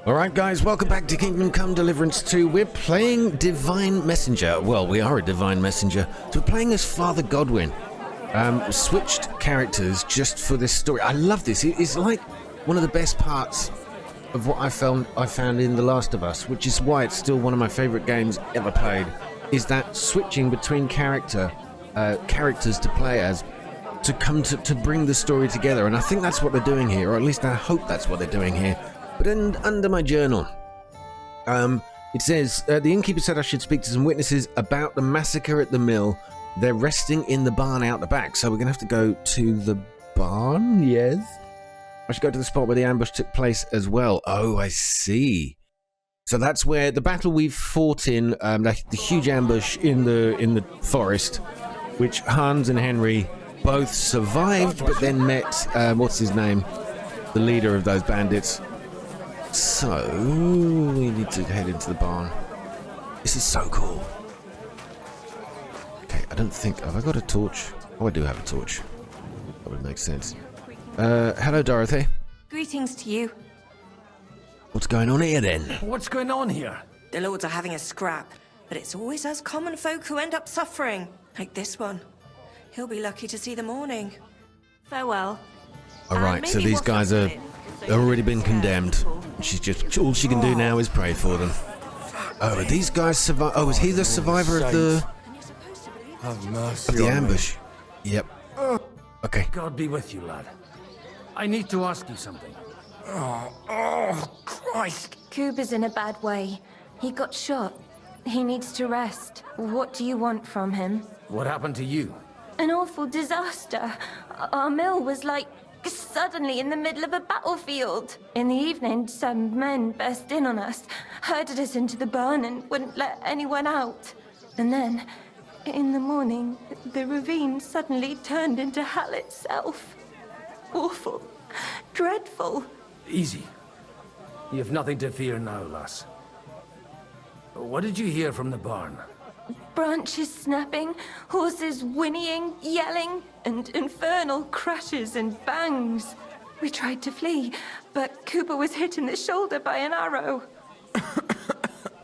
Alright guys, welcome back to Kingdom Come Deliverance 2. We're playing Divine Messenger. Well, we are a Divine Messenger. So we're playing as Father Godwin. Switched characters just for this story. I love this. It's like one of the best parts of what I found in The Last of Us, which is why it's still one of my favourite games ever played, is that switching between characters to play as to come to bring the story together. And I think that's what they're doing here, or at least I hope that's what they're doing here. But under my journal, it says, the innkeeper said I should speak to some witnesses about the massacre at the mill. They're resting in the barn out the back, so we're going to have to go to the barn, yes? I should go to the spot where the ambush took place as well. Oh, I see. So that's where the battle we've fought in, the huge ambush in the forest, which Hans and Henry both survived, but then met, what's his name? The leader of those bandits. So, we need to head into the barn. This is so cool. Okay, I don't think... Have I got a torch? Oh, I do have a torch. That would make sense. Hello, Dorothy. Greetings to you. What's going on here, then? What's going on here? The lords are having a scrap, but it's always us common folk who end up suffering, like this one. He'll be lucky to see the morning. Farewell. Alright, so these guys are already been condemned. She's just... All she can do now is pray for them. Oh, are these guys survive? Oh, is he the survivor of the... Have mercy of the on ambush? Me. Yep. Okay. God be with you, lad. I need to ask you something. Oh, Christ. Kuba's in a bad way. He got shot. He needs to rest. What do you want from him? What happened to you? An awful disaster. Our mill was like suddenly in the middle of a battlefield. In the evening, some men burst in on us, herded us into the barn and wouldn't let anyone out. And then, in the morning, the ravine suddenly turned into hell itself. Awful. Dreadful. Easy. You have nothing to fear now, lass. What did you hear from the barn? Branches snapping, horses whinnying, yelling, and infernal crashes and bangs. We tried to flee, but Cooper was hit in the shoulder by an arrow.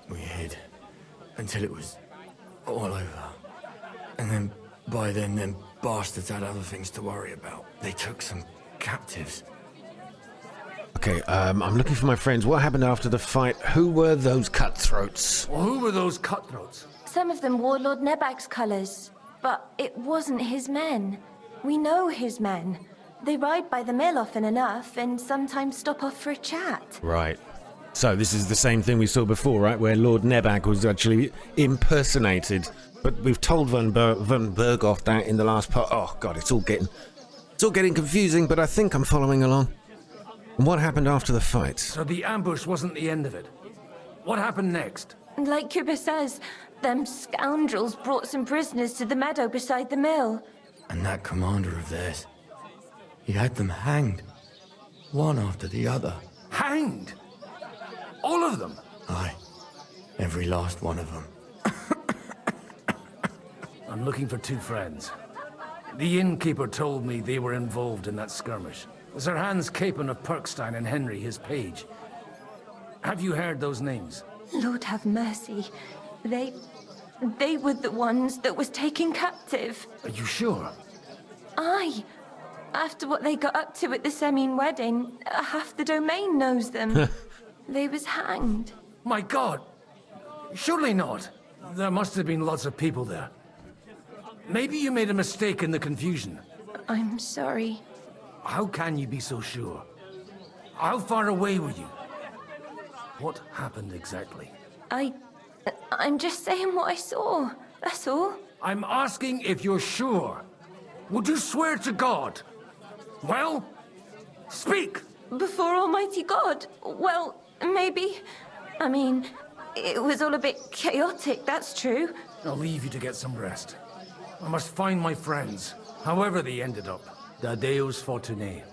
We hid until it was all over. And then, by then, them bastards had other things to worry about. They took some captives. Okay, I'm looking for my friends. What happened after the fight? Who were those cutthroats? Well, who were those cutthroats? Some of them wore Lord Nebak's colours, but it wasn't his men. We know his men. They ride by the mill often enough and sometimes stop off for a chat. Right. So this is the same thing we saw before, right? Where Lord Nebak was actually impersonated. But we've told Van Berghoff that in the last part. Oh, God, it's all getting confusing, but I think I'm following along. And what happened after the fight? So the ambush wasn't the end of it. What happened next? Like Cooper says, them scoundrels brought some prisoners to the meadow beside the mill. And that commander of theirs, he had them hanged. One after the other. Hanged? All of them? Aye. Every last one of them. I'm looking for two friends. The innkeeper told me they were involved in that skirmish. Sir Hans Capon of Perkstein and Henry, his page. Have you heard those names? Lord have mercy. They were the ones that was taken captive. Are you sure? Aye. After what they got up to at the Semine wedding, half the domain knows them. They was hanged. My God! Surely not. There must have been lots of people there. Maybe you made a mistake in the confusion. I'm sorry. How can you be so sure? How far away were you? What happened exactly? I'm just saying what I saw. That's all. I'm asking if you're sure. Would you swear to God? Well, speak! Before Almighty God? Well, maybe. I mean, it was all a bit chaotic, that's true. I'll leave you to get some rest. I must find my friends, however they ended up. Da Deus Fortunae.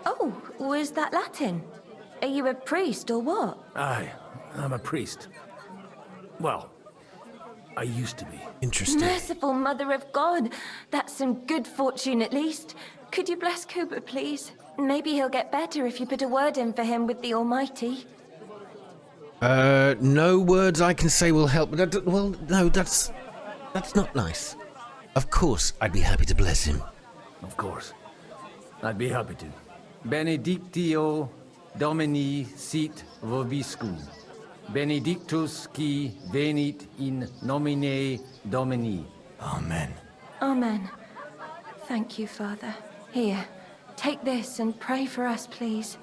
Oh, was that Latin? Are you a priest or what? Aye, I'm a priest. Well, I used to be. Interesting. Merciful Mother of God. That's some good fortune at least. Could you bless Cooper, please? maybe he'll get better if you put a word in for him with the Almighty. No words I can say will help. Well, no, that's not nice. Of course, I'd be happy to bless him. Of course. I'd be happy to. Benedictio Domini sit vobiscum. Benedictus qui venit in nomine Domini. Amen. Amen. Thank you, Father. Here, take this and pray for us, please.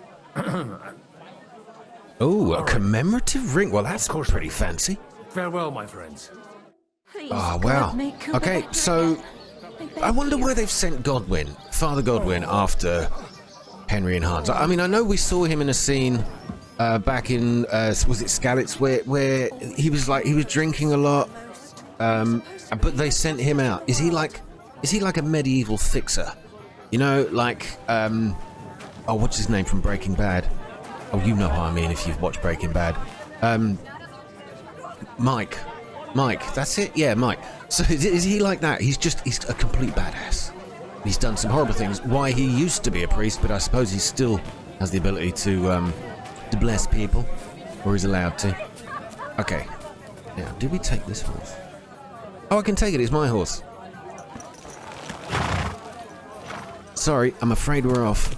Oh, a commemorative ring. Well, that's pretty fancy. Farewell, my friends. Please, Oh, God, wow. make Cooper Okay, better so again. I wonder why they've sent Godwin, Father Godwin, after Henry and Hans. I mean, I know we saw him in a scene back in, was it Skalitz, where he was drinking a lot, but they sent him out. Is he like a medieval fixer? You know, like, what's his name from Breaking Bad? Oh, you know how I mean if you've watched Breaking Bad. Mike, that's it? Yeah, Mike. So is he like that? He's a complete badass. He's done some horrible things. Why he used to be a priest, but I suppose he still has the ability to bless people, or he's allowed to. Okay. Now, did we take this horse? Oh, I can take it. It's my horse. Sorry, I'm afraid we're off.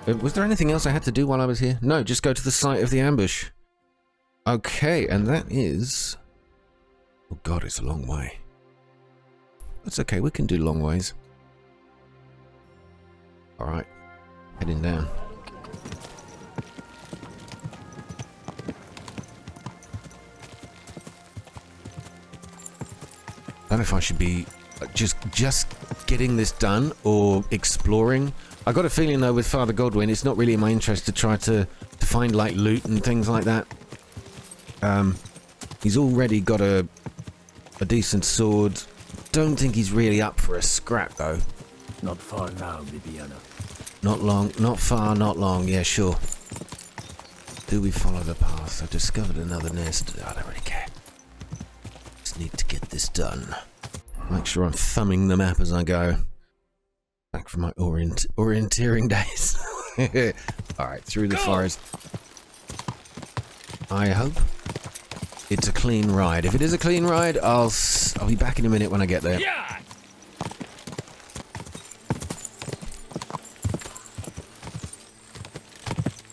Was there anything else I had to do while I was here? No, just go to the site of the ambush. Okay, and that is... Oh god, it's a long way. That's okay, we can do long ways. Alright, heading down. I don't know if I should be just getting this done or exploring. I got a feeling though with Father Godwin, it's not really in my interest to try to find like loot and things like that. He's already got a decent sword. Don't think he's really up for a scrap though. Not far now, Bibiana. Not long, not far, not long. Yeah, sure. Do we follow the path? I've discovered another nest. I don't really care. Just need to get this done. Make sure I'm thumbing the map as I go. Back from my orienteering days. Alright, through the forest. I hope it's a clean ride. If it is a clean ride, I'll be back in a minute when I get there. Yeah!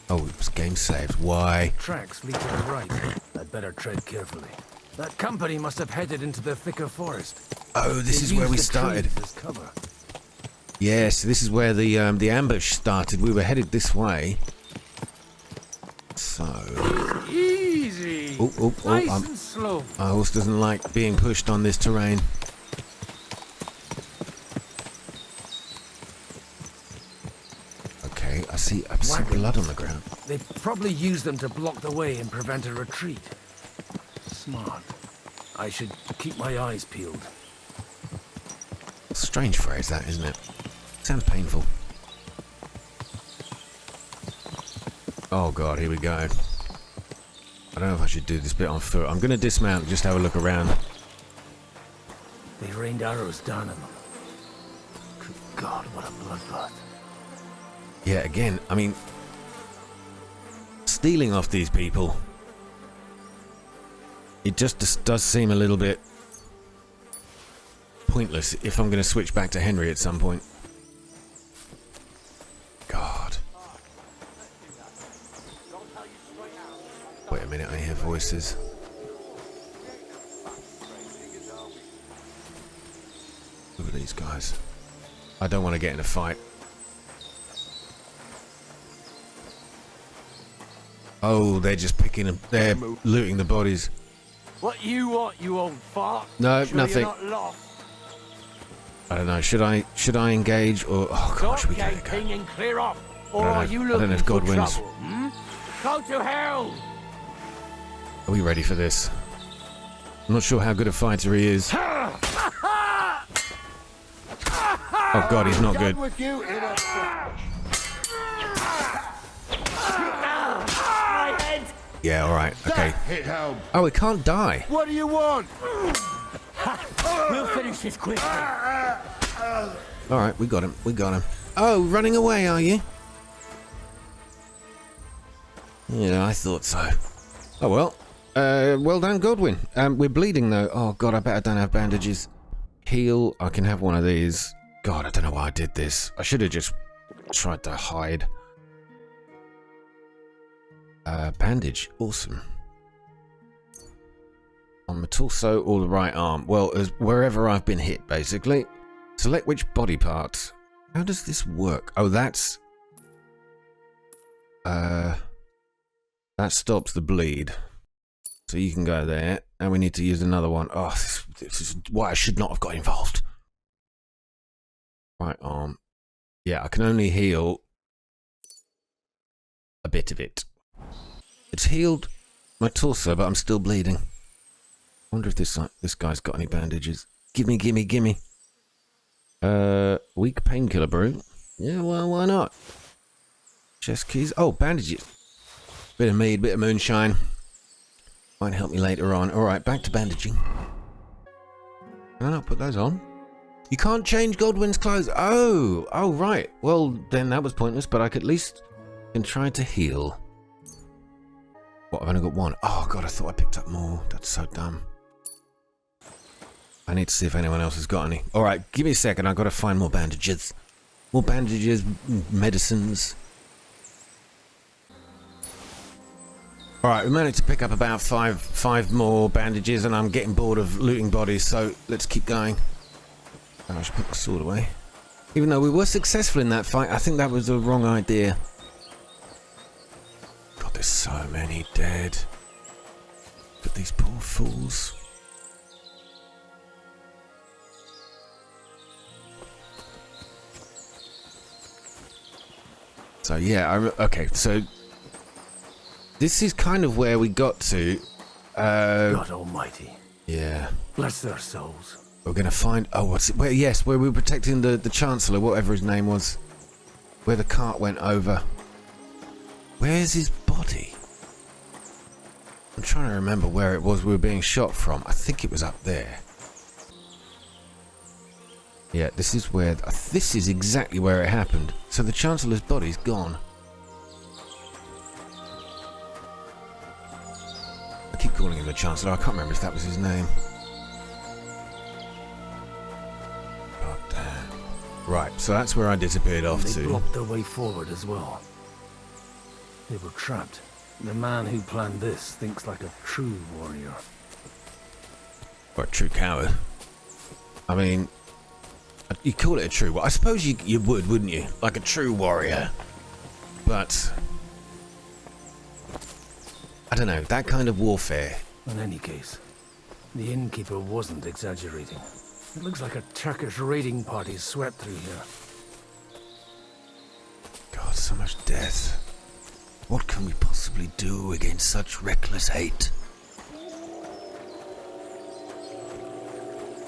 Oh, it was game saved. Why? Tracks lead to the right. I'd better tread carefully. That company must have headed into the thicker forest. Oh, this is where we started. As cover. Yes, this is where the ambush started. We were headed this way. So... Easy! Nice and slow. My horse doesn't like being pushed on this terrain. Okay, I see blood on the ground. They probably used them to block the way and prevent a retreat. Smart. I should keep my eyes peeled. Strange phrase that, isn't it? Sounds painful. Oh god, here we go. I don't know if I should do this bit on foot. I'm going to dismount and just have a look around. They rained arrows down on them. Good God, what a bloodbath. Yeah, again, I mean... stealing off these people... it just does seem a little bit... pointless if I'm going to switch back to Henry at some point. God. Wait a minute, I hear voices. Look at these guys. I don't want to get in a fight. Oh, they're just picking them. They're looting the bodies. What you want, you old fart? No, Sure nothing. You're not lost. I don't know. Should I engage or oh gosh, Stop we gotta go. gaping and clear off, or I are don't you know looking if for Godwin's- trouble? Hmm? Go to hell! Are we ready for this? I'm not sure how good a fighter he is. Oh god, he's not good. With you in a my head! Yeah, alright, okay. Hit home. Oh, it can't die. What do you want? We'll finish this quickly. Alright, we got him. We got him. Oh, running away, are you? Yeah, I thought so. Oh well. Well done, Godwin. We're bleeding though. Oh god, I bet I don't have bandages. Heal. I can have one of these. God, I don't know why I did this. I should have just tried to hide. Bandage. Awesome. On the torso or the right arm. Well, wherever I've been hit, basically. Select which body part. How does this work? Oh, that's... that stops the bleed. So you can go there. And we need to use another one. Oh, this is why I should not have got involved. Right arm. Yeah, I can only heal a bit of it. It's healed my torso, but I'm still bleeding. I wonder if this guy's got any bandages. Gimme. Weak painkiller brew. Yeah, well, why not? Chest keys. Oh, bandages. Bit of mead, bit of moonshine. Might help me later on. Alright, back to bandaging. Can I not put those on? You can't change Godwin's clothes. Oh, right. Well, then that was pointless, but I could at least can try to heal. What, I've only got one. Oh, God, I thought I picked up more. That's so dumb. I need to see if anyone else has got any. Alright, give me a second. I've got to find more bandages. More bandages, medicines. Alright, we managed to pick up about five more bandages, and I'm getting bored of looting bodies, so let's keep going. I should put my sword away. Even though we were successful in that fight, I think that was the wrong idea. God, there's so many dead. Look at these poor fools. So yeah, okay, so this is kind of where we got to. God Almighty. Yeah. Bless their souls. We're gonna find. Oh, what's it? Where we were protecting the Chancellor, whatever his name was. Where the cart went over. Where's his body? I'm trying to remember where it was we were being shot from. I think it was up there. Yeah, this is where. This is exactly where it happened. So the Chancellor's body's gone. I keep calling him the Chancellor. I can't remember if that was his name. God damn. Right, so that's where I disappeared off They to. blocked their way forward as well. They were trapped. The man who planned this thinks like a true warrior. Or a true coward. I mean, you call it a true. I suppose you would, wouldn't you? Like a true warrior. But I don't know, that kind of warfare. In any case, the innkeeper wasn't exaggerating. It looks like a Turkish raiding party swept through here. God, so much death. What can we possibly do against such reckless hate?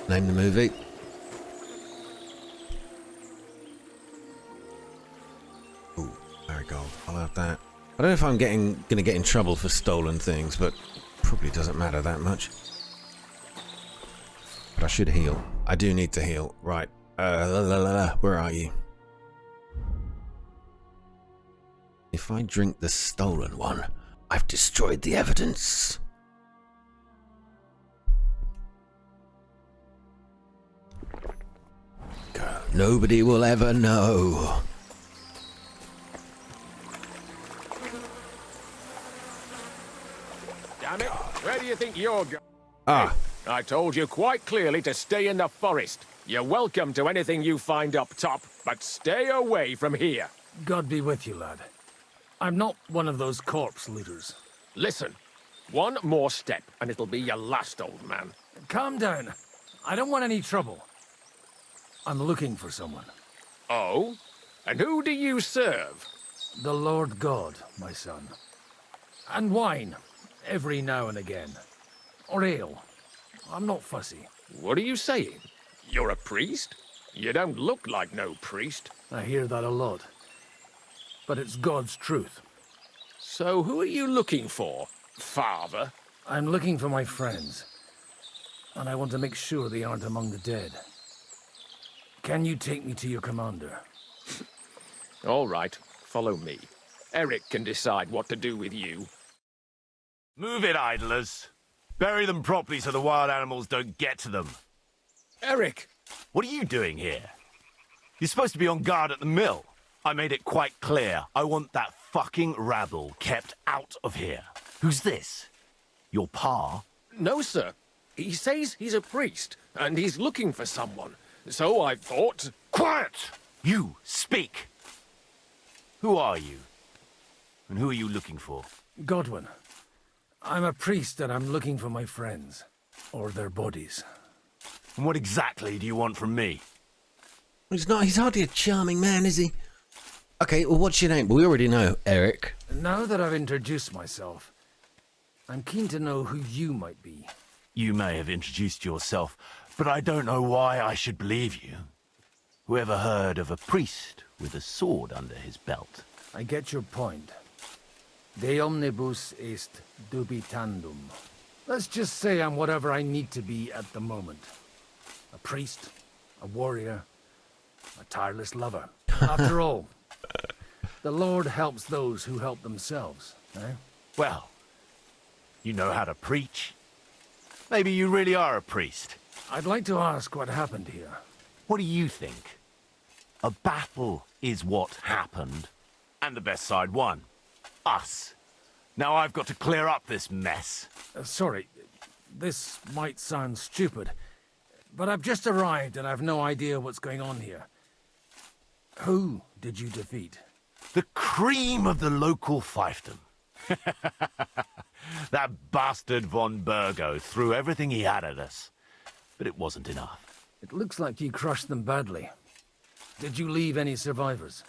Name the movie. Ooh, marigold. I'll have that. I don't know if I'm gonna get in trouble for stolen things, but probably doesn't matter that much. But I should heal. I do need to heal. Right. Where are you? If I drink the stolen one, I've destroyed the evidence. God, nobody will ever know. Damn it, where do you think you're going? Ah. I told you quite clearly to stay in the forest. You're welcome to anything you find up top, but stay away from here. God be with you, lad. I'm not one of those corpse looters. Listen, one more step and it'll be your last, old man. Calm down. I don't want any trouble. I'm looking for someone. Oh? And who do you serve? The Lord God, my son. And wine, every now and again. Or ale. I'm not fussy. What are you saying? You're a priest? You don't look like no priest. I hear that a lot. But it's God's truth. So who are you looking for, Father? I'm looking for my friends. And I want to make sure they aren't among the dead. Can you take me to your commander? All right, follow me. Eric can decide what to do with you. Move it, idlers. Bury them properly so the wild animals don't get to them. Eric! What are you doing here? You're supposed to be on guard at the mill. I made it quite clear. I want that fucking rabble kept out of here. Who's this? Your pa? No, sir. He says he's a priest, and he's looking for someone. So I thought... Quiet! You, speak! Who are you? And who are you looking for? Godwin. I'm a priest and I'm looking for my friends. Or their bodies. And what exactly do you want from me? He's hardly a charming man, is he? Okay, well, what's your name? We already know, Eric. Now that I've introduced myself, I'm keen to know who you might be. You may have introduced yourself, but I don't know why I should believe you. Whoever heard of a priest with a sword under his belt? I get your point. De omnibus est dubitandum. Let's just say I'm whatever I need to be at the moment. A priest, a warrior, a tireless lover. After all, the Lord helps those who help themselves, eh? Well, you know how to preach. Maybe you really are a priest. I'd like to ask what happened here. What do you think? A battle is what happened, and the best side won. Us. Now I've got to clear up this mess. Sorry, this might sound stupid, but I've just arrived and I've no idea what's going on here. Who did you defeat? The cream of the local fiefdom. That bastard von Burgo threw everything he had at us, but it wasn't enough. It looks like you crushed them badly. Did you leave any survivors?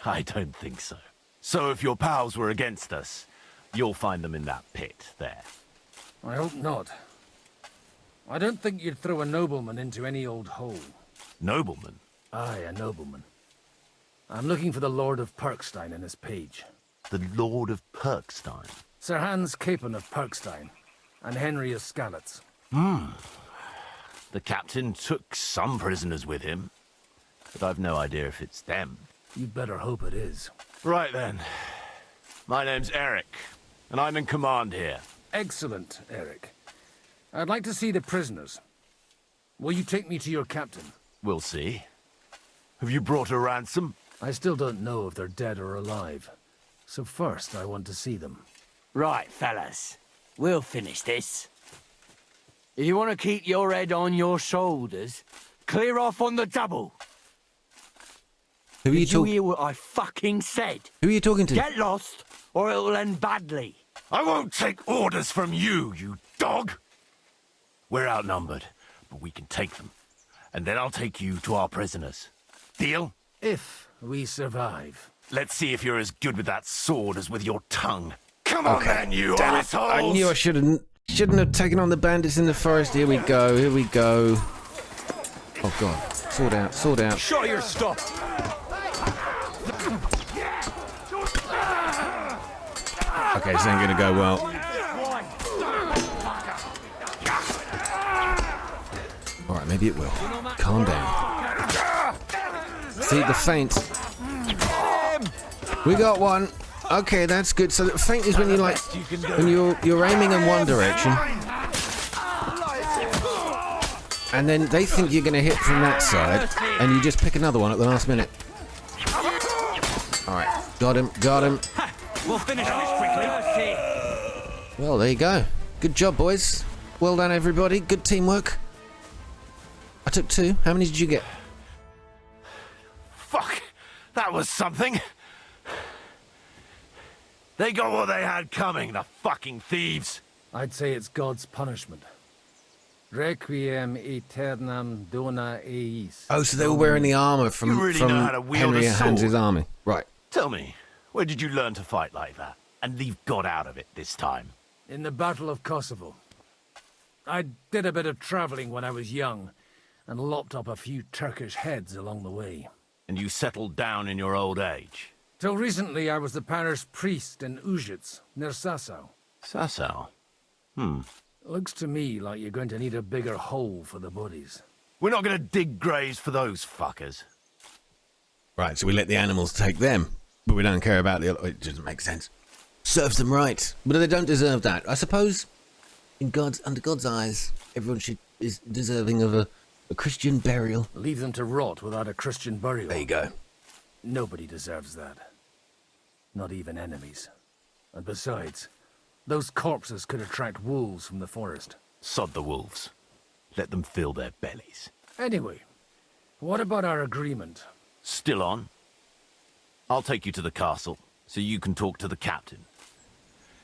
I don't think so. So if your pals were against us, you'll find them in that pit there. I hope not. I don't think you'd throw a nobleman into any old hole. Nobleman? Aye, a nobleman. I'm looking for the Lord of Perkstein and his page. The Lord of Perkstein? Sir Hans Capon of Perkstein, and Henry of Skalitz. The captain took some prisoners with him, but I've no idea if it's them. You'd better hope it is. Right then. My name's Eric, and I'm in command here. Excellent, Eric. I'd like to see the prisoners. Will you take me to your captain? We'll see. Have you brought a ransom? I still don't know if they're dead or alive. So first, I want to see them. Right, fellas. We'll finish this. If you want to keep your head on your shoulders, clear off on the double. Who are you Did you talking? hear what I fucking said? Who are you talking to? Get lost, or it'll end badly. I won't take orders from you, you dog! We're outnumbered, but we can take them. And then I'll take you to our prisoners. Deal? If we survive. Let's see if you're as good with that sword as with your tongue. Come on, Okay, then, you damn it. assholes! I knew I shouldn't have taken on the bandits in the forest. Here we go, here we go. Oh god, sword out, sword out. Show your stuff! Okay, this ain't gonna go well. Alright, maybe it will. Calm down. See, the feint. We got one. Okay, that's good. So the feint is when you like, when you're aiming in one direction, and then they think you're gonna hit from that side, and you just pick another one at the last minute. Alright, got him, got him. We'll finish this quickly. Well, there you go. Good job, boys. Well done, everybody. Good teamwork. I took 2. How many did you get? Fuck! That was something! They got what they had coming, the fucking thieves! I'd say it's God's punishment. Requiem aeternam dona eis. Oh, so they were wearing the armor from, You really know how to wield Henry a and Hans's sword. army. Right. Tell me, where did you learn to fight like that? And leave God out of it this time? In the Battle of Kosovo. I did a bit of traveling when I was young, and lopped up a few Turkish heads along the way. And you settled down in your old age? Till recently, I was the parish priest in Ujits, near Sasau. Sasau? Looks to me like you're going to need a bigger hole for the bodies. We're not gonna dig graves for those fuckers. Right, so we let the animals take them. but we don't care about the other. It doesn't make sense. Serves them right, but they don't deserve that. I suppose, under God's eyes, everyone is deserving of a Christian burial. Leave them to rot without a Christian burial. There you go. Nobody deserves that. Not even enemies. And besides, those corpses could attract wolves from the forest. Sod the wolves. Let them fill their bellies. Anyway, what about our agreement? Still on? I'll take you to the castle, so you can talk to the captain.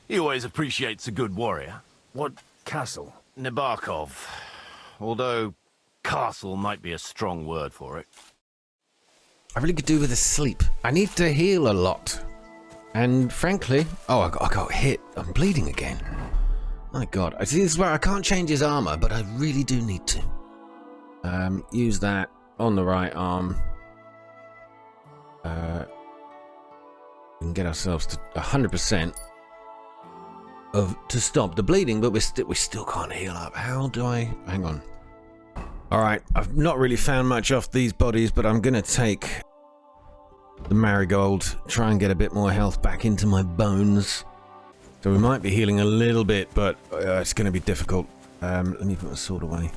He always appreciates a good warrior. What castle? Nebakov. Although, castle might be a strong word for it. I really could do with a sleep. I need to heal a lot. And frankly... Oh, I got hit. I'm bleeding again. My God. I see, this is where I can't change his armor, but I really do need to. Use that on the right arm. We can get ourselves to 100% to stop the bleeding, but we still can't heal up. How do I... Hang on. Alright, I've not really found much off these bodies, but I'm going to take the marigold, try and get a bit more health back into my bones. So we might be healing a little bit, but it's going to be difficult. Let me put my sword away.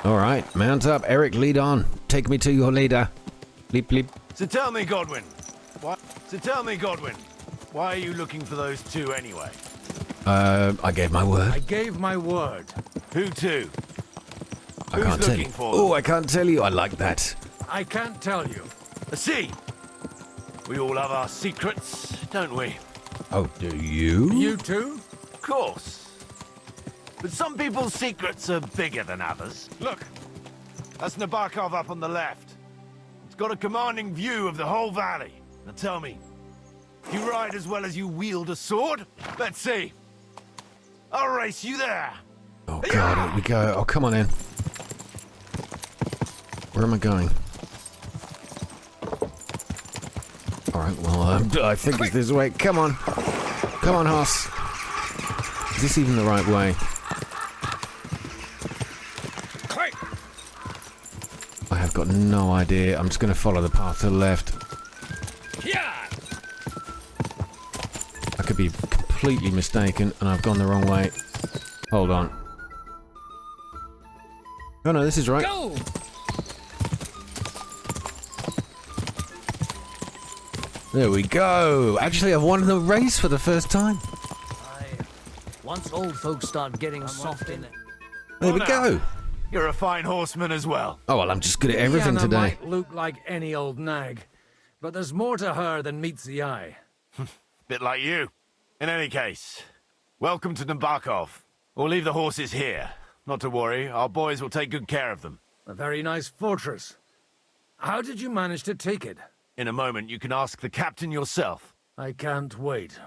Alright, mount up. Eric, lead on. Take me to your leader. Bleep, bleep. So tell me, Godwin. Why are you looking for those two anyway? I gave my word. I gave my word. Who to? I can't tell you. Oh, I can't tell you. I like that. I can't tell you. See, we all have our secrets, don't we? Oh, do you? You too? Of course. But some people's secrets are bigger than others. Look, that's Nebakov up on the left. It's got a commanding view of the whole valley. Now tell me, you ride as well as you wield a sword? Let's see. I'll race you there. Oh God, here we go. Oh, come on in. Where am I going? Alright, well, I think it's this way. Come on. Come on, horse. Is this even the right way? I have got no idea. I'm just going to follow the path to the left. I could be completely mistaken and I've gone the wrong way. Hold on. Oh no, this is right. Go! There we go. Actually, I've won the race for the first time. Once old folks start getting soft in it. There we go. You're a fine horseman as well. Oh, well, I'm just good at everything Diana today. might look like any old nag, but there's more to her than meets the eye. Bit like you. In any case, welcome to Nebakov. We'll leave the horses here. Not to worry, our boys will take good care of them. A very nice fortress. How did you manage to take it? In a moment, you can ask the captain yourself. I can't wait.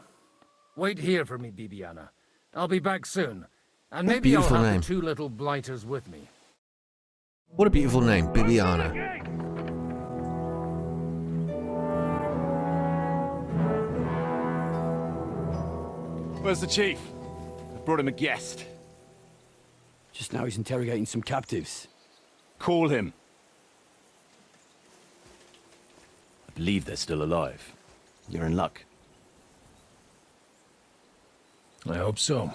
Wait here for me, Bibiana. I'll be back soon. And maybe I'll beautiful have name. the two little blighters with me. What a beautiful name, Bibiana. Where's the chief? I brought him a guest. Just now he's interrogating some captives. Call him. I believe they're still alive. You're in luck. I hope so.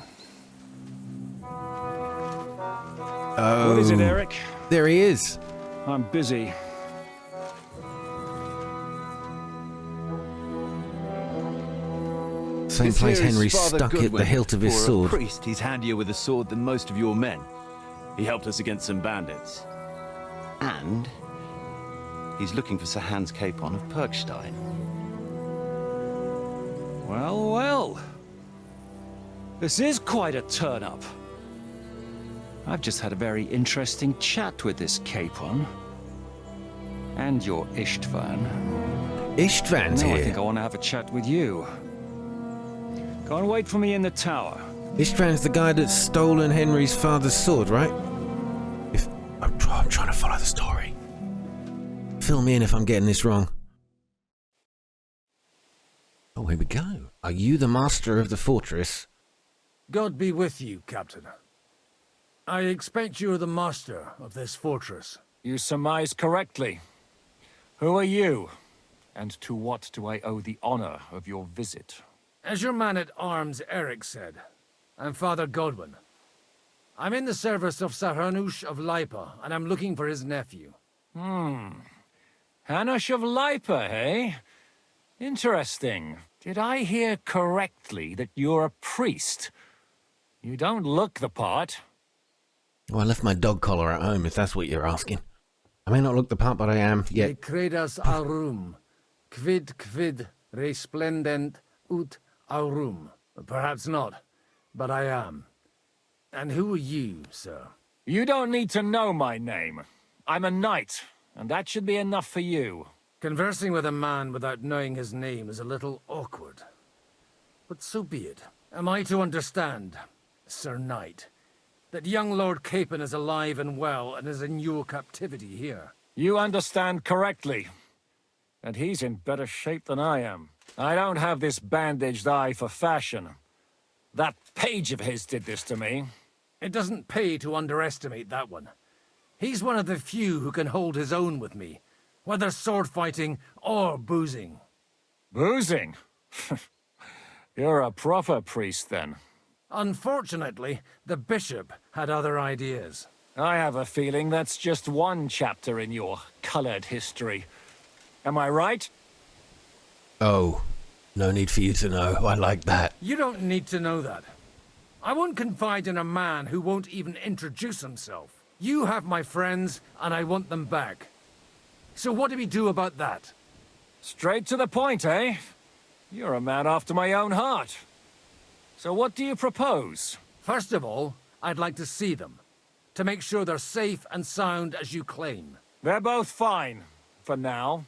Oh, What is it, Eric? there he is. I'm busy. Same place Here is Henry Father stuck at the Godwin. hilt of his For sword. a priest, he's handier with a sword than most of your men. He helped us against some bandits. And he's looking for Sir Hans Capon of Perkstein. Well, well. This is quite a turn-up. I've just had a very interesting chat with this Capon. And your Ishtvan. Ishtvan's Now I here. think I want to have a chat with you. Go and wait for me in the tower. Ishtvan's the guy that's stolen Henry's father's sword, right? I'm trying to follow the story. Fill me in if I'm getting this wrong. Oh, here we go. Are you the master of the fortress? God be with you, Captain. I expect you're the master of this fortress. You surmise correctly. Who are you? And to what do I owe the honor of your visit? As your man-at-arms Eric said, I'm Father Godwin. I'm in the service of Hanush of Lipa, and I'm looking for his nephew. Hanush of Lipa, eh? Interesting. Did I hear correctly that you're a priest? You don't look the part. Well, I left my dog collar at home, if that's what you're asking. I may not look the part, but I am, De yet... credas aurum, quid resplendent ut aurum. Perhaps not, but I am. And who are you, sir? You don't need to know my name. I'm a knight, and that should be enough for you. Conversing with a man without knowing his name is a little awkward. But so be it. Am I to understand, Sir Knight, that young Lord Capon is alive and well and is in your captivity here? You understand correctly. And he's in better shape than I am. I don't have this bandaged eye for fashion. That page of his did this to me. It doesn't pay to underestimate that one. He's one of the few who can hold his own with me, whether sword fighting or boozing. Boozing? You're a proper priest, then. Unfortunately, the bishop had other ideas. I have a feeling that's just one chapter in your colored history. Am I right? Oh, no need for you to know. I like that. You don't need to know that. I won't confide in a man who won't even introduce himself. You have my friends, and I want them back. So what do we do about that? Straight to the point, eh? You're a man after my own heart. So what do you propose? First of all, I'd like to see them, to make sure they're safe and sound as you claim. They're both fine, for now.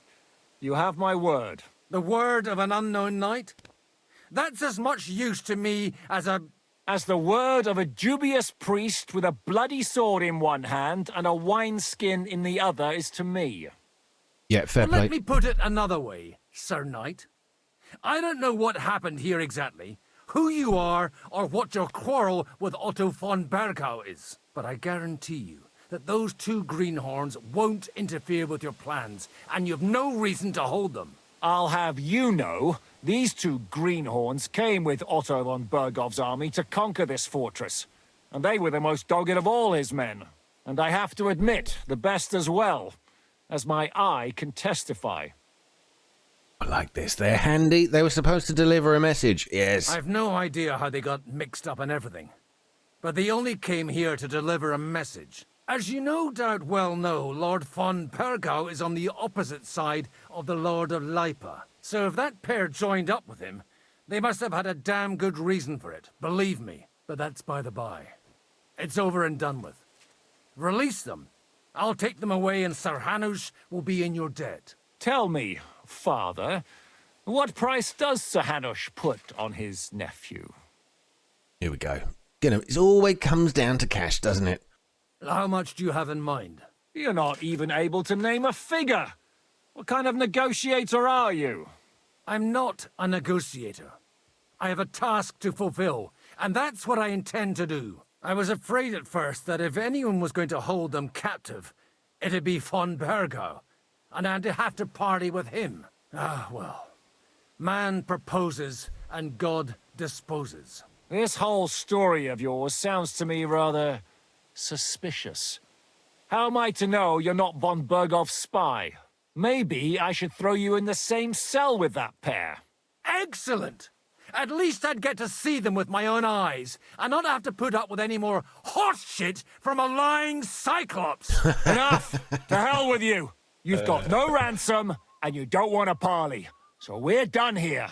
You have my word. The word of an unknown knight? That's as much use to me as the word of a dubious priest with a bloody sword in one hand and a wineskin in the other is to me. Yeah, fair play. Let me put it another way, Sir Knight. I don't know what happened here exactly, who you are, or what your quarrel with Otto von Bergau is. But I guarantee you that those two greenhorns won't interfere with your plans, and you've no reason to hold them. I'll have you know, these two greenhorns came with Otto von Bergov's army to conquer this fortress. And they were the most dogged of all his men. And I have to admit, the best as well, as my eye can testify. I like this. They're handy. They were supposed to deliver a message. Yes. I've no idea how they got mixed up in everything. But they only came here to deliver a message. As you no doubt well know, Lord von Bergau is on the opposite side of the Lord of Lipa. So if that pair joined up with him, they must have had a damn good reason for it, believe me. But that's by the by. It's over and done with. Release them. I'll take them away and Sir Hanush will be in your debt. Tell me, Father, what price does Sir Hanush put on his nephew? Here we go. It always comes down to cash, doesn't it? How much do you have in mind? You're not even able to name a figure. What kind of negotiator are you? I'm not a negotiator. I have a task to fulfill, and that's what I intend to do. I was afraid at first that if anyone was going to hold them captive, it'd be von Bergau, and I'd have to party with him. Ah, well. Man proposes, and God disposes. This whole story of yours sounds to me rather suspicious. How am I to know you're not von Bergov's spy? Maybe I should throw you in the same cell with that pair. Excellent! At least I'd get to see them with my own eyes, and not have to put up with any more horse shit from a lying cyclops. Enough! To hell with you! You've got no ransom, and you don't want a parley. So we're done here.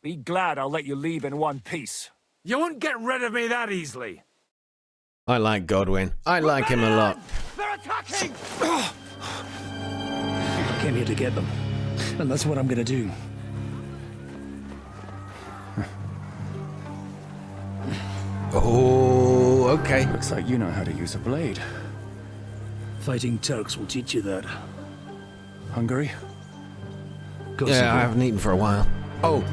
Be glad I'll let you leave in one piece. You won't get rid of me that easily. I like Godwin. I like him a lot. They're attacking! I came here to get them, and that's what I'm gonna do. Oh, okay. Looks like you know how to use a blade. Fighting Turks will teach you that. Hungry? Yeah, I haven't eaten for a while. Oh.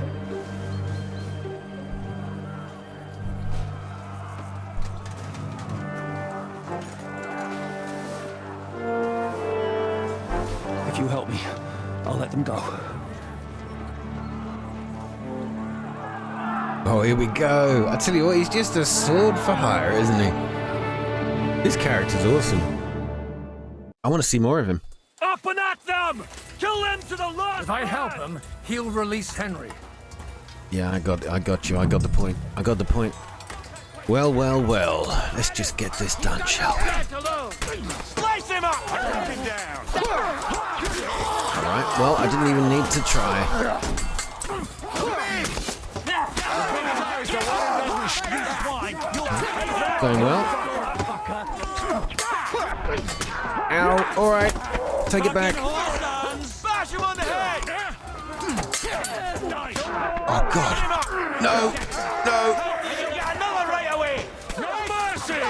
If you help me, let them go. Oh, here we go. I tell you what, he's just a sword for hire, isn't he? This character's awesome. I want to see more of him. Up and at them! Kill them to the last! If I help him, he'll release Henry. Yeah, I got you. I got the point. Well. Let's just get this done, shall we? Slice him up! Put him down! Alright, well, I didn't even need to try. Going well. Ow, alright. Take it back. Bash him on the head! Oh, God. No. Another right away! No mercy!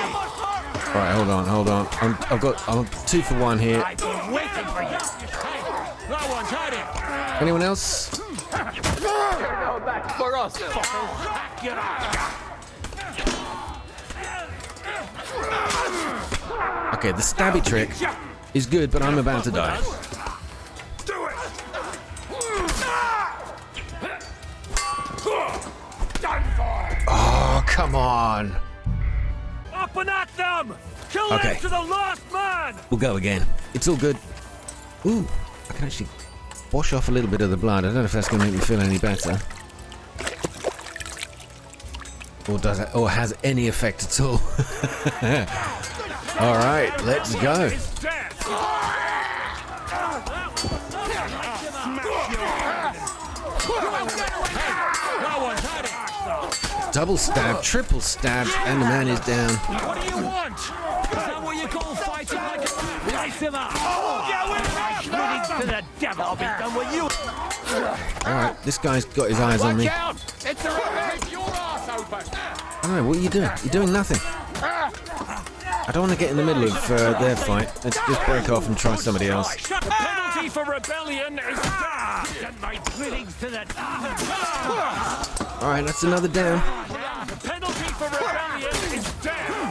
Alright, hold on. I'm 2 for 1 here. I've been waiting for you! That one's had it! Anyone else? For us. Okay, the stabby trick is good, but I'm about to die. Do it! Done for! Oh, come on. Up and at them! Kill Okay. them to the last man! We'll go again. It's all good. Ooh, I can actually wash off a little bit of the blood. I don't know if that's going to make me feel any better. Or does it, or has any effect at all. All right, let's go. Double stab, triple stab, and the man is down. What do you want? Is that what you call fighting like a slice him up? To the devil, I'll be done with you. All right, this guy's got his eyes on me. It's a keep your ass open! I don't know, what are you doing? You're doing nothing. I don't want to get in the middle of their fight. Let's just break off and try somebody else. The penalty for rebellion is death. Get my greetings to the... All right, that's another down. The penalty for rebellion is death.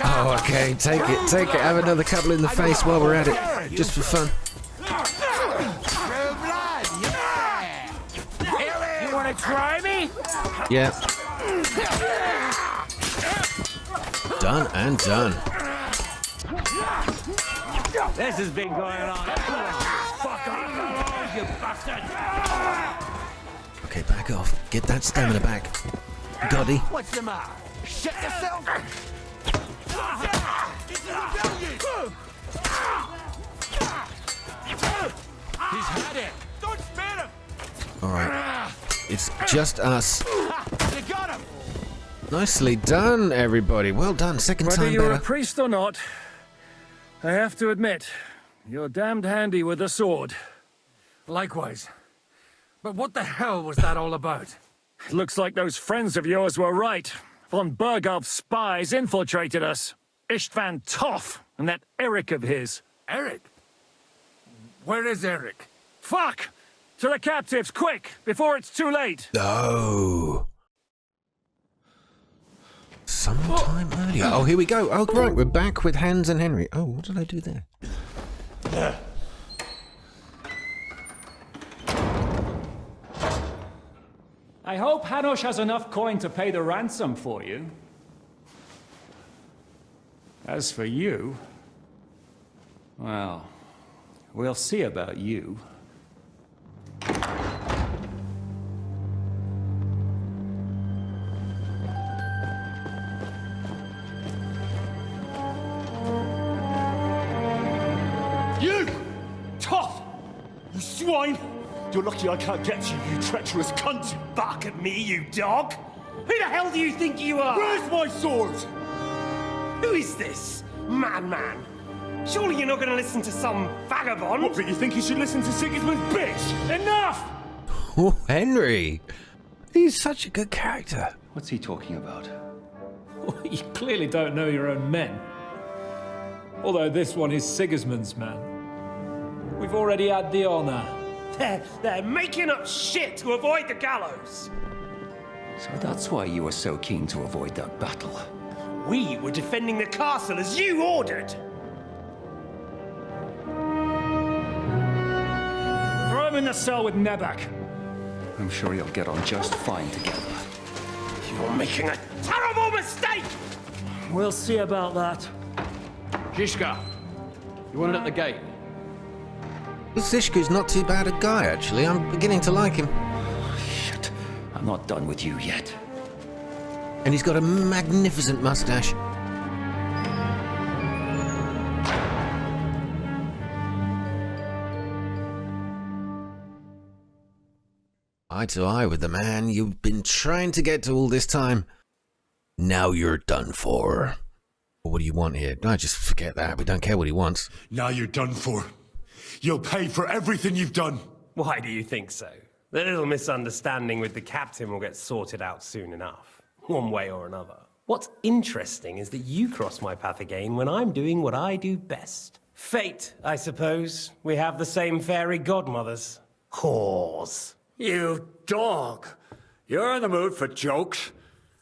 Oh, okay, take it. Have another couple in the face while we're at it, just for fun. You want to try me? Yeah. Done and done. This has been going on. Fuck off, you bastard! Okay, back off. Get that stamina back. Goddy. What's the matter? Shut yourself! He's had it! Don't spare him! All right. It's just us. You got him! Nicely done, everybody. Well done. Second Whether time you're better. a priest or not, I have to admit, you're damned handy with a sword. Likewise. But what the hell was that all about? Looks like those friends of yours were right. Von Berghoff's spies infiltrated us. Istvan Toff and that Eric of his. Eric? Where is Eric? Fuck! To the captives, quick, before it's too late. No. Sometime earlier. Oh, here we go. Oh, right. We're back with Hans and Henry. Oh, what did I do there? I hope Hanush has enough coin to pay the ransom for you. As for you, well, we'll see about you. You! Tough! You swine! You're lucky I can't get to you, you treacherous cunt! Bark at me, you dog! Who the hell do you think you are? Where's my sword? Who is this? Man. Surely you're not going to listen to some vagabond? What, but you think you should listen to Sigismund's bitch? Enough! Oh, Henry. He's such a good character. What's he talking about? You clearly don't know your own men. Although this one is Sigismund's man. We've already had the honor. They're making up shit to avoid the gallows! So that's why you were so keen to avoid that battle. We were defending the castle as you ordered! in the cell with Nebak. I'm sure you'll get on just fine together. You're making a terrible mistake! We'll see about that. Zishka, you want it at the gate? Zishka's not too bad a guy, actually. I'm beginning to like him. Shit. I'm not done with you yet. And he's got a magnificent mustache. Eye to eye with the man you've been trying to get to all this time. Now you're done for. What do you want here? No, just forget that. We don't care what he wants. Now you're done for. You'll pay for everything you've done. Why do you think so? The little misunderstanding with the captain will get sorted out soon enough, one way or another. What's interesting is that you cross my path again when I'm doing what I do best. Fate, I suppose. We have the same fairy godmothers. Whores. You dog! You're in the mood for jokes?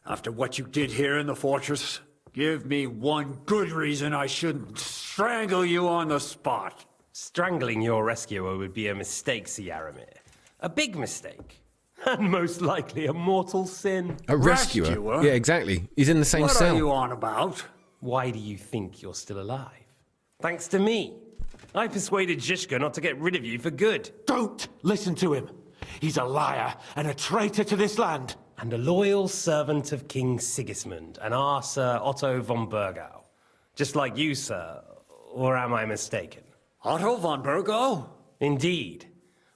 After what you did here in the fortress? Give me one good reason I shouldn't strangle you on the spot. Strangling your rescuer would be a mistake, Yaramir. A big mistake. And most likely a mortal sin. A rescuer? Yeah, exactly. He's in the same cell. What are you on about? Why do you think you're still alive? Thanks to me. I persuaded Zishka not to get rid of you for good. Don't listen to him. He's a liar and a traitor to this land. And a loyal servant of King Sigismund and our Sir Otto von Burgau. Just like you, sir. Or am I mistaken? Otto von Burgau? Indeed.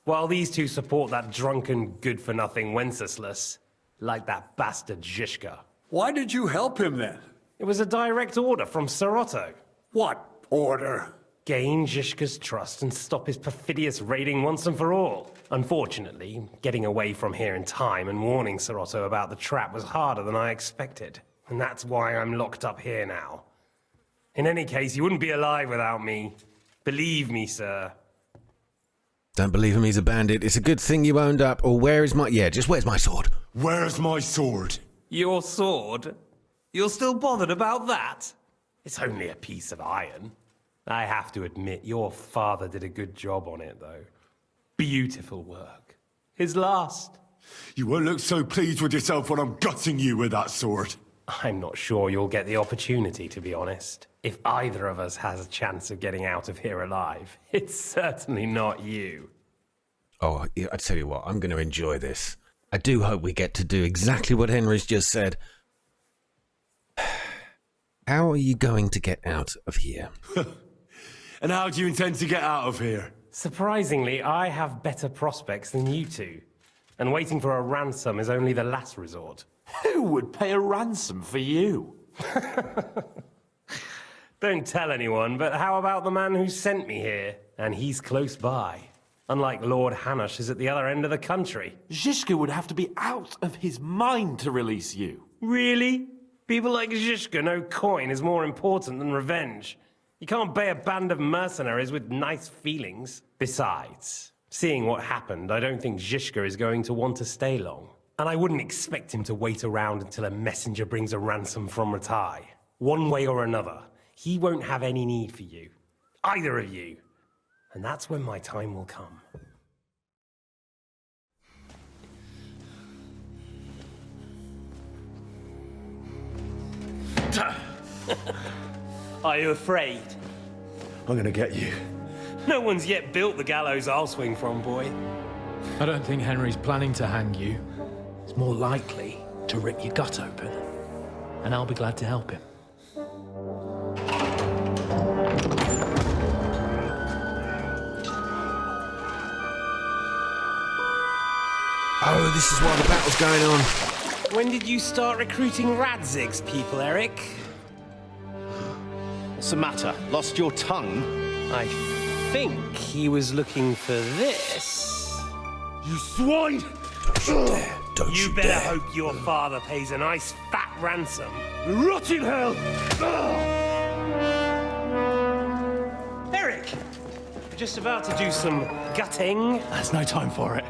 While these two support that drunken, good-for-nothing Wenceslas, like that bastard Zishka. Why did you help him then? It was a direct order from Sir Otto. What order? Gain Zishka's trust and stop his perfidious raiding once and for all. Unfortunately, getting away from here in time and warning Sir Otto about the trap was harder than I expected. And that's why I'm locked up here now. In any case, you wouldn't be alive without me. Believe me, sir. Don't believe him, he's a bandit. It's a good thing you owned up. Or where's my sword? Where's my sword? Your sword? You're still bothered about that? It's only a piece of iron. I have to admit, your father did a good job on it, though. Beautiful work. His last. You won't look so pleased with yourself when I'm gutting you with that sword. I'm not sure you'll get the opportunity, to be honest. If either of us has a chance of getting out of here alive, it's certainly not you. Oh, I tell you what, I'm going to enjoy this. I do hope we get to do exactly what Henry's just said. How are you going to get out of here? And how do you intend to get out of here? Surprisingly, I have better prospects than you two. And waiting for a ransom is only the last resort. Who would pay a ransom for you? Don't tell anyone, but how about the man who sent me here? And he's close by. Unlike Lord Hanush is at the other end of the country. Zishka would have to be out of his mind to release you. Really? People like Zishka know coin is more important than revenge. You can't pay a band of mercenaries with nice feelings. Besides, seeing what happened, I don't think Zishka is going to want to stay long. And I wouldn't expect him to wait around until a messenger brings a ransom from Ratai. One way or another, he won't have any need for you. Either of you. And that's when my time will come. Are you afraid? I'm gonna get you. No one's yet built the gallows I'll swing from, boy. I don't think Henry's planning to hang you. It's more likely to rip your gut open. And I'll be glad to help him. Oh, this is while the battle's going on. When did you start recruiting Radzig's people, Eric? What's the matter? Lost your tongue? I think he was looking for this. You swine! Don't You better hope your father pays a nice fat ransom. Rot in hell! Eric! We're just about to do some gutting. There's no time for it.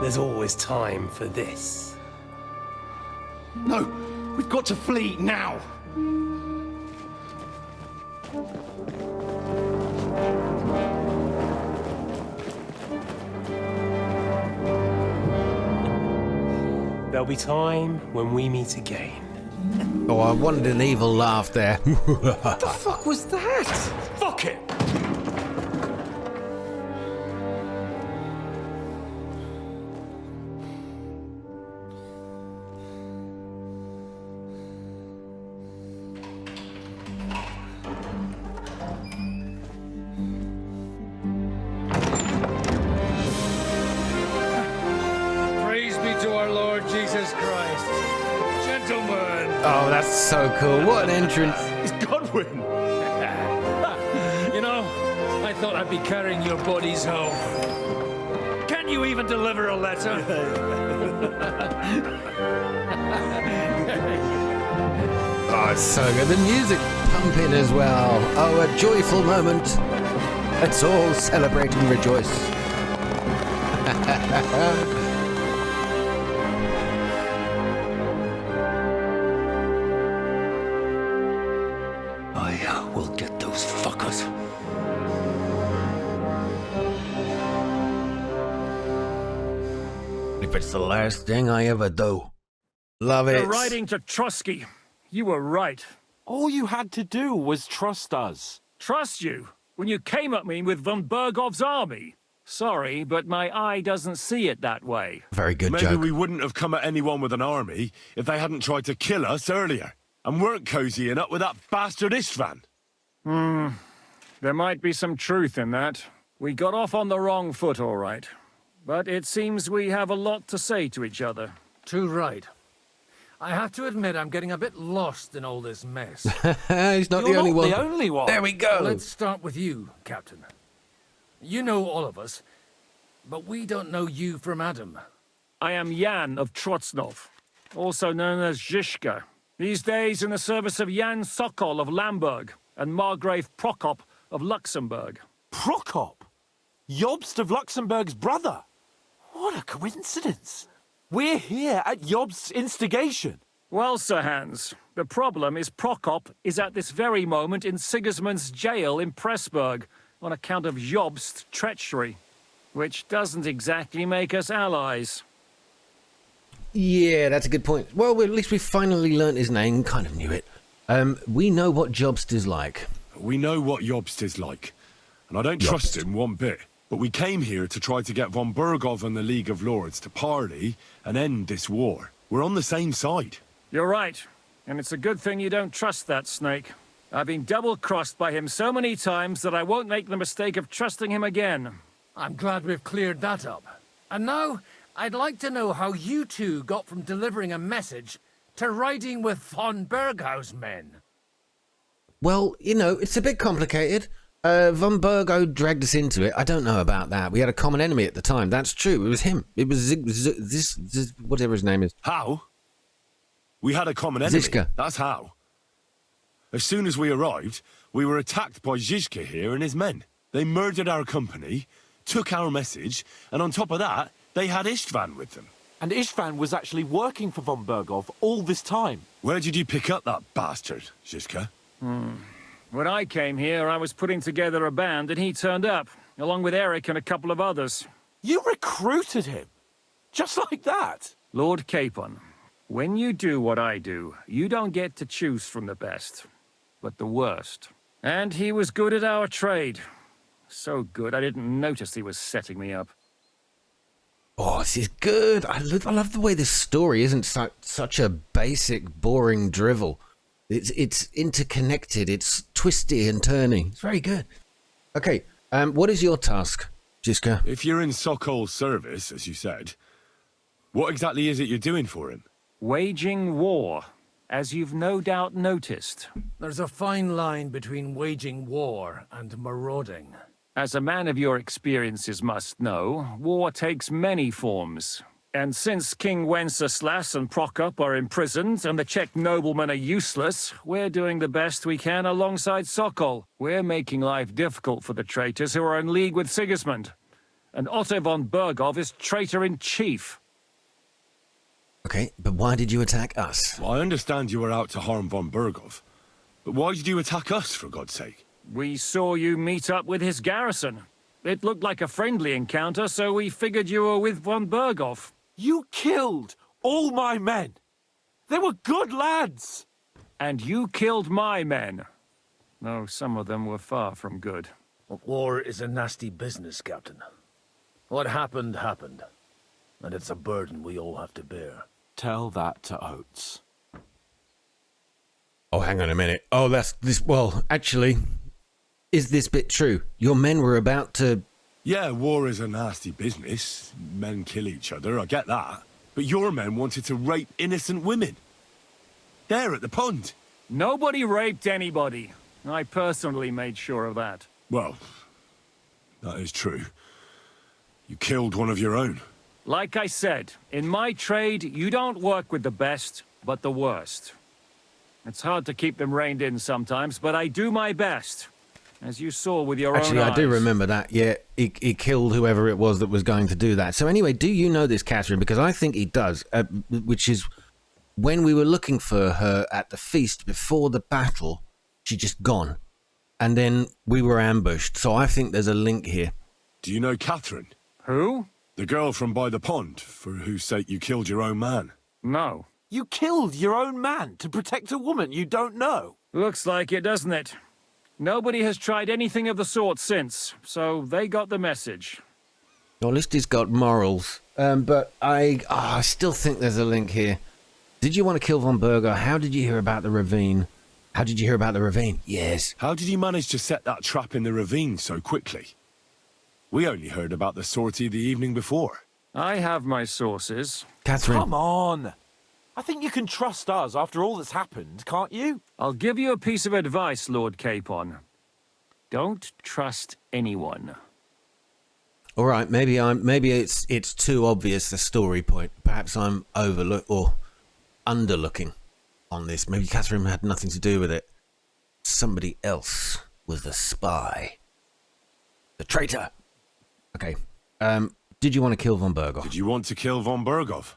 There's always time for this. No! We've got to flee now! There'll be time when we meet again. Oh, I wanted an evil laugh there. What the fuck was that? Fuck it! Praise be to our Lord Jesus Christ. Gentlemen. Oh, that's so cool. What an entrance. It's Godwin. You know, I thought I'd be carrying your bodies home. Can you even deliver a letter? Oh, it's so good. The music pumping as well. Oh, a joyful moment. Let's all celebrate and rejoice. I will get those fuckers. If it's the last thing I ever do. Love it. You're riding to Trotsky. You were right. All you had to do was trust us. Trust you? When you came at me with von Bergov's army? Sorry, but my eye doesn't see it that way. Very good Maybe joke. we wouldn't have come at anyone with an army if they hadn't tried to kill us earlier. And weren't cozying up with that bastard Istvan. There might be some truth in that. We got off on the wrong foot, all right. But it seems we have a lot to say to each other. Too right. I have to admit I'm getting a bit lost in all this mess. He's not the only one. the only one. There we go. Let's start with you, Captain. You know all of us, but we don't know you from Adam. I am Jan of Trotsnov, also known as Zizka. These days in the service of Jan Sokol of Lamberg and Margrave Prokop of Luxembourg. Prokop? Jobst of Luxembourg's brother? What a coincidence. We're here at Jobst's instigation. Well, Sir Hans, the problem is Prokop is at this very moment in Sigismund's jail in Pressburg on account of Jobst's treachery, which doesn't exactly make us allies. Yeah, that's a good point. Well, at least we finally learnt his name. Kind of knew it. We know what Jobst is like. We know what Jobst is like. And I don't trust him one bit. But we came here to try to get von Bergov and the League of Lords to parley and end this war. We're on the same side. You're right, and it's a good thing you don't trust that snake. I've been double-crossed by him so many times that I won't make the mistake of trusting him again. I'm glad we've cleared that up. And now, I'd like to know how you two got from delivering a message to riding with von Berghaus men. Well, you know, it's a bit complicated. Von Bergo dragged us into it. I don't know about that. We had a common enemy at the time. That's true. It was him. It was this whatever his name is. How? We had a common enemy. Zizka. That's how. As soon as we arrived, we were attacked by Zizka here and his men. They murdered our company, took our message, and on top of that, they had Istvan with them. And Istvan was actually working for von Bergov all this time. Where did you pick up that bastard, Zizka? When I came here, I was putting together a band and he turned up, along with Eric and a couple of others. You recruited him? Just like that? Lord Capon, when you do what I do, you don't get to choose from the best, but the worst. And he was good at our trade. So good, I didn't notice he was setting me up. Oh, this is good. I love the way this story isn't such a basic, boring drivel. It's interconnected. It's twisty and turny. It's very good. Okay, what is your task, Zizka? If you're in Sokol's service, as you said, what exactly is it you're doing for him? Waging war, as you've no doubt noticed. There's a fine line between waging war and marauding. As a man of your experiences must know, war takes many forms. And since King Wenceslas and Prokop are imprisoned and the Czech noblemen are useless, we're doing the best we can alongside Sokol. We're making life difficult for the traitors who are in league with Sigismund. And Otto von Bergov is traitor-in-chief. Okay, but why did you attack us? Well, I understand you were out to harm von Bergov. But why did you attack us, for God's sake? We saw you meet up with his garrison. It looked like a friendly encounter, so we figured you were with von Bergov. You killed all my men. They were good lads. And you killed my men. Though some of them were far from good. War is a nasty business, Captain. What happened, happened. And it's a burden we all have to bear. Tell that to Oates. Oh, hang on a minute. Oh, that's this. Well, actually, is this bit true? Your men were about to... Yeah, war is a nasty business. Men kill each other, I get that. But your men wanted to rape innocent women. There at the pond. Nobody raped anybody. I personally made sure of that. Well, that is true. You killed one of your own. Like I said, in my trade, you don't work with the best, but the worst. It's hard to keep them reined in sometimes, but I do my best. As you saw with your own eyes. Actually, I do remember that. Yeah, he killed whoever it was that was going to do that. So anyway, do you know this, Catherine? Because I think he does, which is when we were looking for her at the feast before the battle, she just gone. And then we were ambushed. So I think there's a link here. Do you know Catherine? Who? The girl from by the pond, for whose sake you killed your own man. No. You killed your own man to protect a woman you don't know? Looks like it, doesn't it? Nobody has tried anything of the sort since, so they got the message. Well, at least he's got morals. But I still think there's a link here. Did you want to kill von Berger? How did you hear about the ravine? How did you hear about the ravine? Yes. How did you manage to set that trap in the ravine so quickly? We only heard about the sortie the evening before. I have my sources. Catherine. Come on. I think you can trust us after all that's happened, can't you? I'll give you a piece of advice, Lord Capon. Don't trust anyone. All right, maybe it's too obvious the story point. Perhaps I'm underlooking on this. Maybe Catherine had nothing to do with it. Somebody else was the spy. The traitor. Okay. Did you want to kill von Berghoff? Did you want to kill von Berghoff?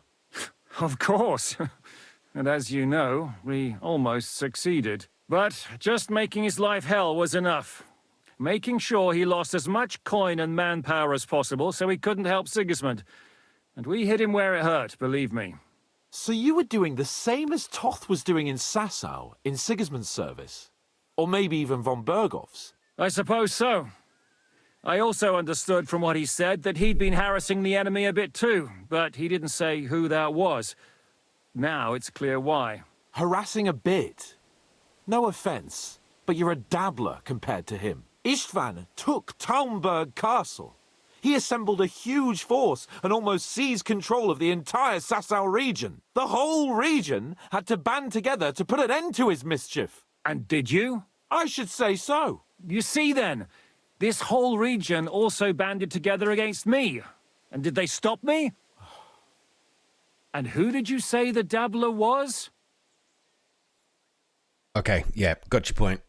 Of course. And as you know, we almost succeeded. But just making his life hell was enough. Making sure he lost as much coin and manpower as possible so he couldn't help Sigismund. And we hit him where it hurt, believe me. So you were doing the same as Toth was doing in Sasau, in Sigismund's service? Or maybe even von Berghoff's? I suppose so. I also understood from what he said that he'd been harassing the enemy a bit too, but he didn't say who that was. Now it's clear why. Harassing a bit? No offense, but you're a dabbler compared to him. Istvan took Talmberg Castle. He assembled a huge force and almost seized control of the entire Sasau region. The whole region had to band together to put an end to his mischief. And did you? I should say so. You see then, this whole region also banded together against me. And did they stop me? And who did you say the dabbler was? Okay, yeah, got your point.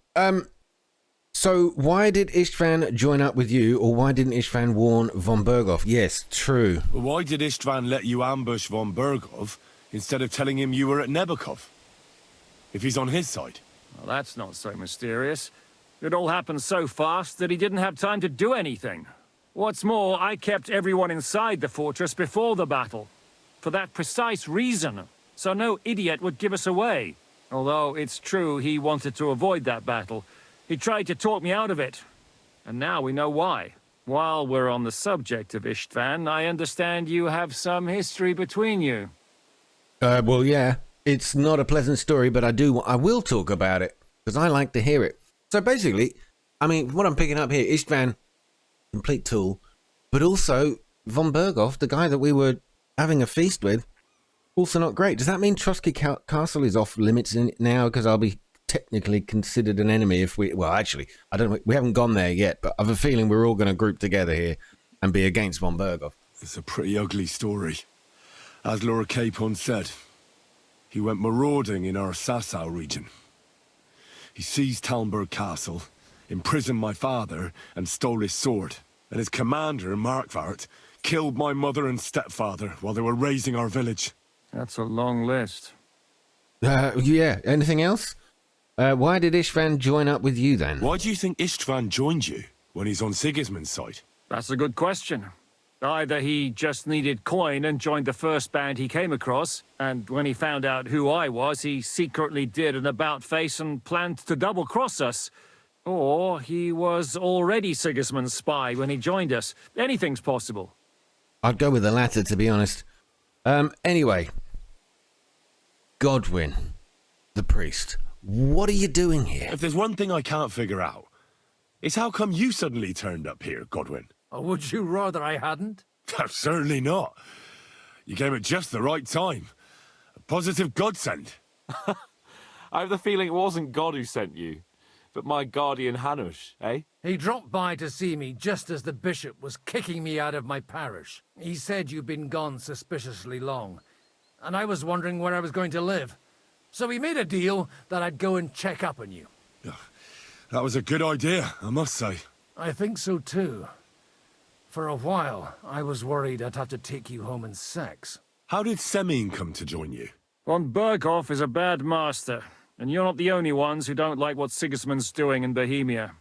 So why did Istvan join up with you, or why didn't Istvan warn von Berghoff? Yes, true. Why did Istvan let you ambush von Berghoff instead of telling him you were at Nebakov? If he's on his side. Well, that's not so mysterious. It all happened so fast that he didn't have time to do anything. What's more, I kept everyone inside the fortress before the battle. For that precise reason, so no idiot would give us away. Although it's true he wanted to avoid that battle. He tried to talk me out of it. And now we know why. While we're on the subject of Istvan, I understand you have some history between you. Well, yeah. It's not a pleasant story, but I will talk about it, because I like to hear it. So basically, I mean, what I'm picking up here, Istvan, complete tool, but also von Berghoff, the guy that we were having a feast with, also not great. Does that mean Trotsky Castle is off limits now, because I'll be technically considered an enemy if we... Well, actually, I don't know. We haven't gone there yet, but I have a feeling we're all going to group together here and be against von Berghoff. It's a pretty ugly story. As Lord Capon said, he went marauding in our Sasau region. He seized Talmberg Castle, imprisoned my father, and stole his sword. And his commander, Markvart, killed my mother and stepfather while they were raising our village. That's a long list. Yeah. Anything else? Why did Istvan join up with you then? Why do you think Istvan joined you when he's on Sigismund's side? That's a good question. Either he just needed coin and joined the first band he came across, and when he found out who I was, he secretly did an about-face and planned to double-cross us. Or he was already Sigismund's spy when he joined us. Anything's possible. I'd go with the latter, to be honest. Anyway. Godwin, the priest. What are you doing here? If there's one thing I can't figure out, it's how come you suddenly turned up here, Godwin? Would you rather I hadn't? Certainly not. You came at just the right time. A positive godsend. I have the feeling it wasn't God who sent you, but my guardian Hanush, eh? He dropped by to see me just as the bishop was kicking me out of my parish. He said you'd been gone suspiciously long, and I was wondering where I was going to live. So we made a deal that I'd go and check up on you. That was a good idea, I must say. I think so too. For a while, I was worried I'd have to take you home in sex. How did Semyon come to join you? Von Berghoff is a bad master, and you're not the only ones who don't like what Sigismund's doing in Bohemia.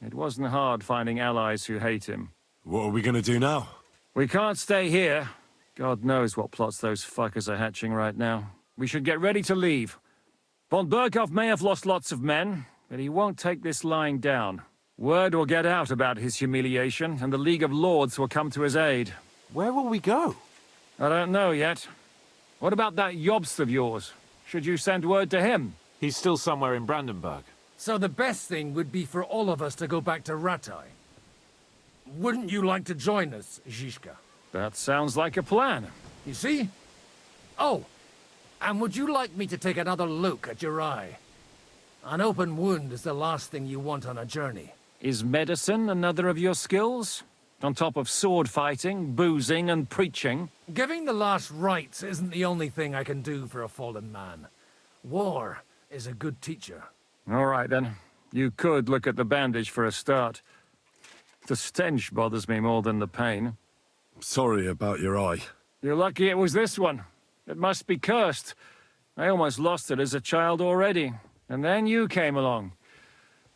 It wasn't hard finding allies who hate him. What are we gonna do now? We can't stay here. God knows what plots those fuckers are hatching right now. We should get ready to leave. Von Berghoff may have lost lots of men, but he won't take this lying down. Word will get out about his humiliation, and the League of Lords will come to his aid. Where will we go? I don't know yet. What about that Jobst of yours? Should you send word to him? He's still somewhere in Brandenburg. So the best thing would be for all of us to go back to Ratai. Wouldn't you like to join us, Zizka? That sounds like a plan. You see? Oh, and would you like me to take another look at your eye? An open wound is the last thing you want on a journey. Is medicine another of your skills? On top of sword fighting, boozing, and preaching? Giving the last rites isn't the only thing I can do for a fallen man. War is a good teacher. All right, then. You could look at the bandage for a start. The stench bothers me more than the pain. Sorry about your eye. You're lucky it was this one. It must be cursed. I almost lost it as a child already. And then you came along.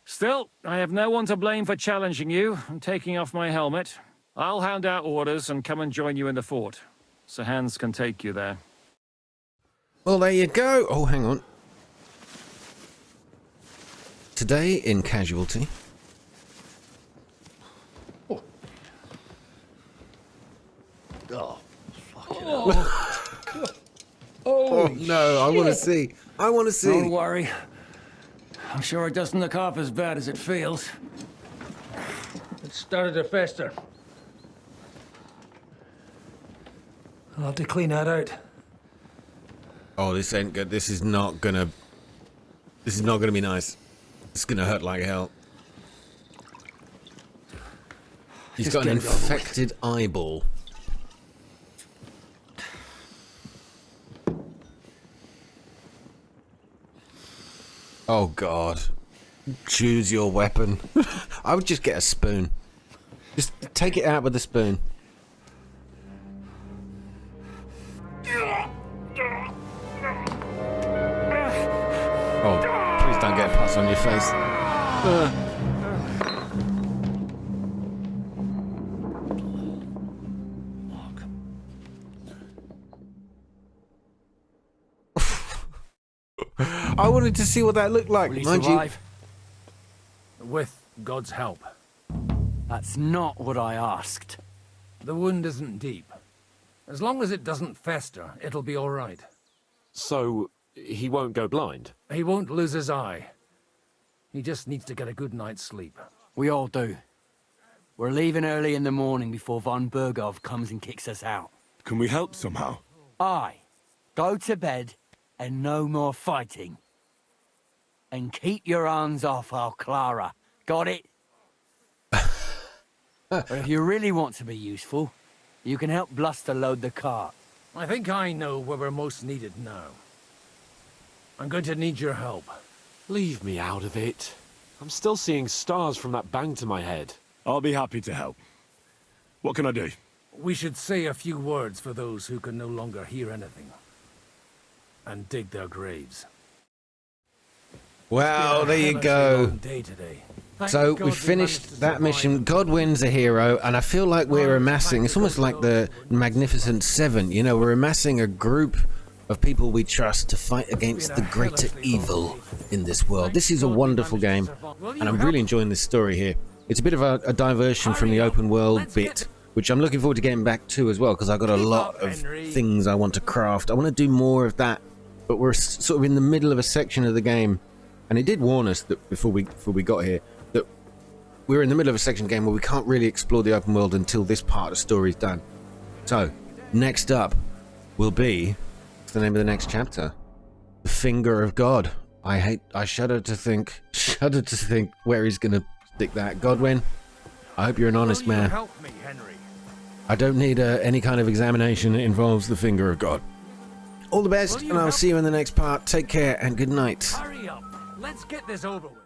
Still, I have no one to blame for challenging you and taking off my helmet. I'll hand out orders and come and join you in the fort. Sir Hans can take you there. Well, there you go. Oh, hang on. Today in Casualty. Oh, fucking hell. Oh no, I want to see. I want to see. Don't worry. I'm sure it doesn't look half as bad as it feels. It started to fester. I'll have to clean that out. Oh, this ain't good. This is not gonna be nice. It's gonna hurt like hell. He's got an infected eyeball. Oh God. Choose your weapon. I would just get a spoon. Just take it out with a spoon. Oh, please don't get pus on your face. I wanted to see what that looked like. Will he Mind survive? With God's help. That's not what I asked. The wound isn't deep. As long as it doesn't fester, it'll be all right. So, he won't go blind? He won't lose his eye. He just needs to get a good night's sleep. We all do. We're leaving early in the morning before von Berghoff comes and kicks us out. Can we help somehow? Aye. Go to bed and no more fighting. And keep your hands off our Clara. Got it? But if you really want to be useful, you can help Bluster load the cart. I think I know where we're most needed now. I'm going to need your help. Leave me out of it. I'm still seeing stars from that bang to my head. I'll be happy to help. What can I do? We should say a few words for those who can no longer hear anything. And dig their graves. Wow, there you It's been a go. long day today. So we finished that mission. Godwin's a hero, and I feel like we're amassing, it's almost like the Magnificent Seven, you know, we're amassing a group of people we trust to fight against the greater evil in this world. This is a wonderful game, and I'm really enjoying this story here. It's a bit of a diversion from the open world bit, which I'm looking forward to getting back to as well, because I've got a lot of things I want to craft. I want to do more of that, but we're sort of in the middle of a section of the game, and it did warn us that before we got here, that we're in the middle of a section of the game where we can't really explore the open world until this part of the story is done. So, next up will be, what's the name of the next chapter? The Finger of God. I shudder to think where he's going to stick that. Godwin, I hope you're an honest man. Help me, Henry. I don't need any kind of examination that involves the Finger of God. All the best, and I'll see you in the next part. Take care, and good night. Hurry up. Let's get this over with.